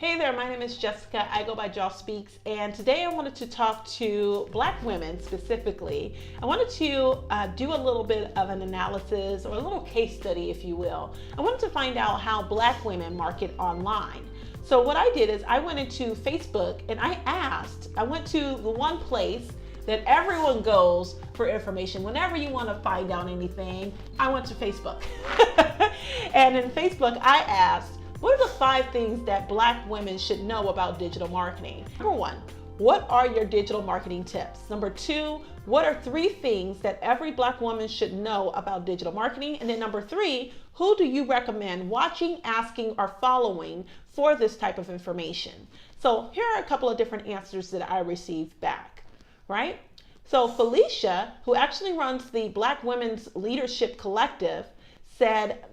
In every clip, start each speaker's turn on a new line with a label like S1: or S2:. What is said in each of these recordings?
S1: Hey there, my name is Jessica. I go by Jaw Speaks, and today I wanted to talk to Black women specifically. I wanted to do a little bit of an analysis or a little case study, if you will. I wanted to find out how Black women market online. So what I did is I went into Facebook and I went to the one place that everyone goes for information. Whenever you want to find out anything, I went to Facebook. And in Facebook, I asked, what are the 5 things that Black women should know about digital marketing? Number 1, what are your digital marketing tips? Number 2, what are 3 things that every Black woman should know about digital marketing? And then number 3, who do you recommend watching, asking, or following for this type of information? So here are a couple of different answers that I received back, right? So Felicia, who actually runs the Black Women's Leadership Collective, said,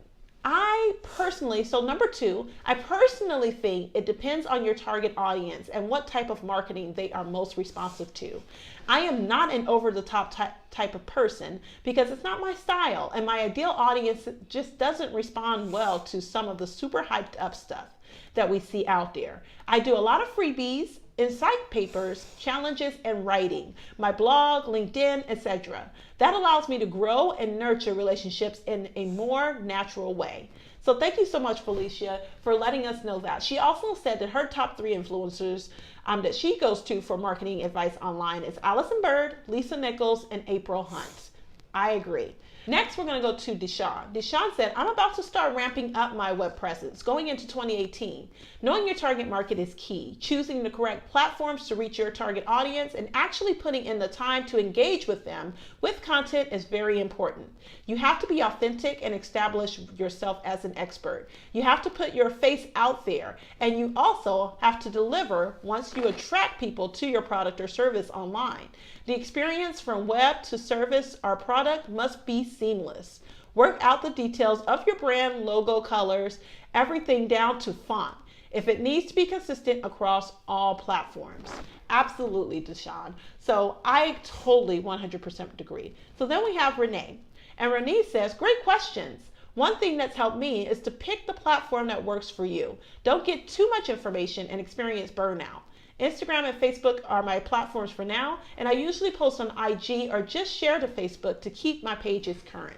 S1: number 2, I personally think it depends on your target audience and what type of marketing they are most responsive to. I am not an over-the-top type of person because it's not my style, and my ideal audience just doesn't respond well to some of the super hyped up stuff that we see out there. I do a lot of freebies, insight papers, challenges, and writing, my blog, LinkedIn, etc. That allows me to grow and nurture relationships in a more natural way. So thank you so much, Felicia, for letting us know that. She also said that her top 3 influencers that she goes to for marketing advice online is Allyson Byrd, Lisa Nichols, and Aprille Hunt. I agree. Next, we're going to go to Deshawn. Deshawn said, I'm about to start ramping up my web presence going into 2018. Knowing your target market is key. Choosing the correct platforms to reach your target audience and actually putting in the time to engage with them with content is very important. You have to be authentic and establish yourself as an expert. You have to put your face out there, and you also have to deliver once you attract people to your product or service online. The experience from web to service or product must be seamless. Work out the details of your brand, logo, colors, everything down to font, if it needs to be consistent across all platforms. Absolutely, Deshawn. So I totally 100% agree. So then we have Renae. And Renae says, great questions. One thing that's helped me is to pick the platform that works for you. Don't get too much information and experience burnout. Instagram and Facebook are my platforms for now, and I usually post on IG or just share to Facebook to keep my pages current.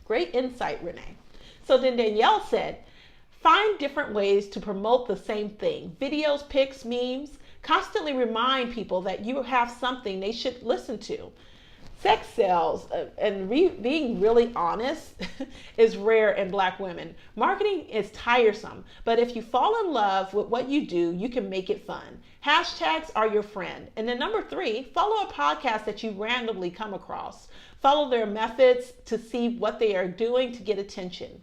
S1: Great insight, Renae. So then Danielle said, find different ways to promote the same thing. Videos, pics, memes. Constantly remind people that you have something they should listen to. Sex sales and being really honest is rare in Black women. Marketing is tiresome, but if you fall in love with what you do, you can make it fun. Hashtags are your friend. And then number 3, follow a podcast that you randomly come across. Follow their methods to see what they are doing to get attention.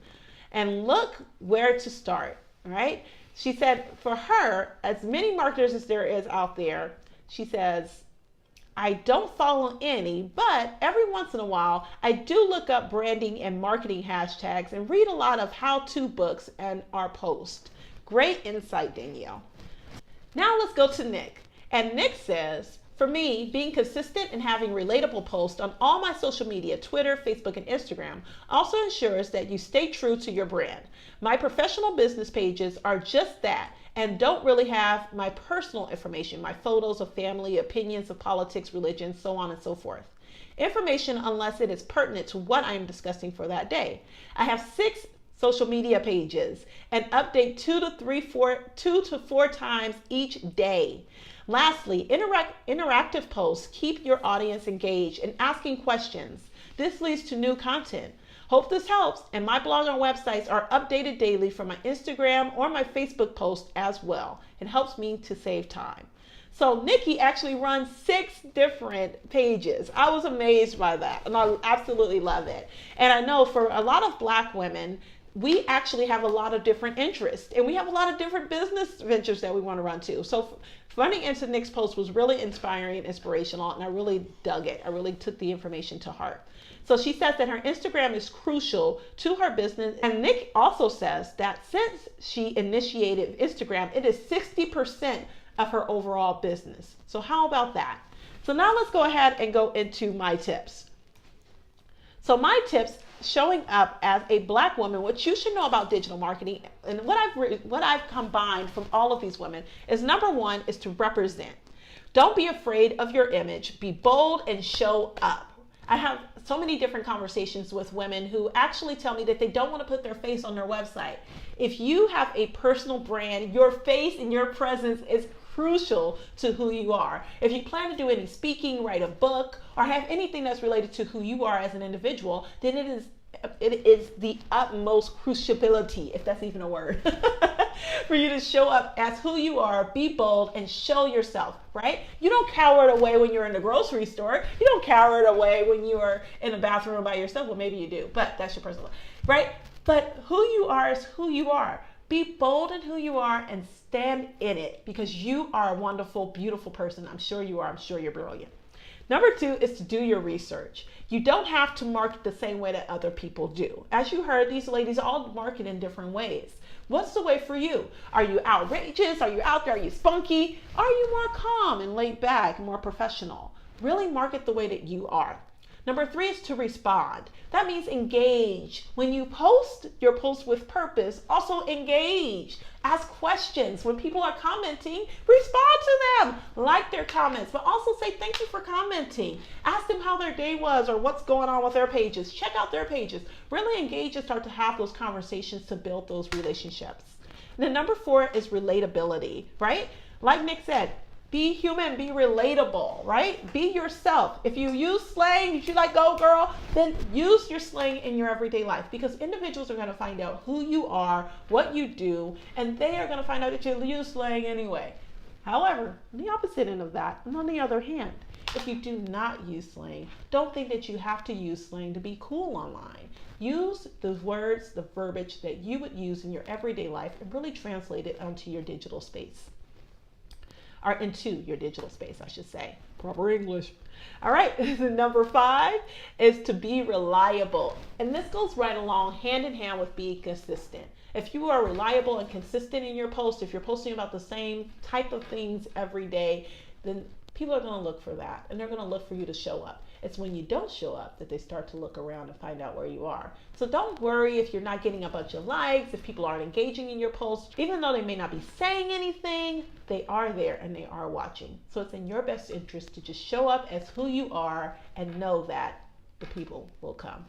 S1: And look where to start, right? She said for her, as many marketers as there is out there, she says, I don't follow any, but every once in a while, I do look up branding and marketing hashtags and read a lot of how-to books and our posts. Great insight, Danielle. Now let's go to Nick. And Nick says, for me, being consistent and having relatable posts on all my social media, Twitter, Facebook, and Instagram, also ensures that you stay true to your brand. My professional business pages are just that, and don't really have my personal information, my photos of family, opinions of politics, religion, so on and so forth. Information unless it is pertinent to what I am discussing for that day. I have 6 social media pages and update 2 to 4 times each day. Lastly, interactive posts keep your audience engaged and asking questions. This leads to new content. Hope this helps, and my blog and websites are updated daily from my Instagram or my Facebook posts as well. It helps me to save time. So Nikki actually runs 6 different pages. I was amazed by that, and I absolutely love it. And I know for a lot of Black women, we actually have a lot of different interests, and we have a lot of different business ventures that we want to run to. So running into Nick's post was really inspiring and inspirational, and I really dug it. I really took the information to heart. So she says that her Instagram is crucial to her business. And Nick also says that since she initiated Instagram, it is 60% of her overall business. So how about that? So now let's go ahead and go into my tips. So my tips showing up as a Black woman, what you should know about digital marketing, and what I've combined from all of these women is, number one is to represent. Don't be afraid of your image. Be bold and show up. I have so many different conversations with women who actually tell me that they don't want to put their face on their website. If you have a personal brand, your face and your presence is crucial to who you are. If you plan to do any speaking, write a book, or have anything that's related to who you are as an individual, then it is the utmost cruciality, if that's even a word, for you to show up as who you are, be bold, and show yourself, right? You don't cower it away when you're in the grocery store. You don't cower it away when you are in a bathroom by yourself. Well, maybe you do, but that's your personal, right? But who you are is who you are. Be bold in who you are and stand in it, because you are a wonderful, beautiful person. I'm sure you are. I'm sure you're brilliant. Number two is to do your research. You don't have to market the same way that other people do. As you heard, these ladies all market in different ways. What's the way for you? Are you outrageous? Are you out there? Are you spunky? Are you more calm and laid back, more professional? Really market the way that you are. Number three is to respond. That means engage. When you post your post with purpose, also engage. Ask questions. When people are commenting, respond to them. Like their comments, but also say thank you for commenting. Ask them how their day was or what's going on with their pages. Check out their pages. Really engage and start to have those conversations to build those relationships. And then number four is relatability, right? Like Nick said, be human, be relatable, right? Be yourself. If you use slang, if you like go girl, then use your slang in your everyday life, because individuals are going to find out who you are, what you do, and they are going to find out that you use slang anyway. However, the opposite end of that, and on the other hand, if you do not use slang, don't think that you have to use slang to be cool online. Use the words, the verbiage that you would use in your everyday life and really translate it onto your digital space. Or into your digital space, I should say. Proper English. All right, number five is to be reliable. And this goes right along hand in hand with being consistent. If you are reliable and consistent in your post, if you're posting about the same type of things every day, then people are going to look for that, and they're going to look for you to show up. It's when you don't show up that they start to look around and find out where you are. So don't worry if you're not getting a bunch of likes, if people aren't engaging in your posts. Even though they may not be saying anything, they are there and they are watching. So it's in your best interest to just show up as who you are and know that the people will come.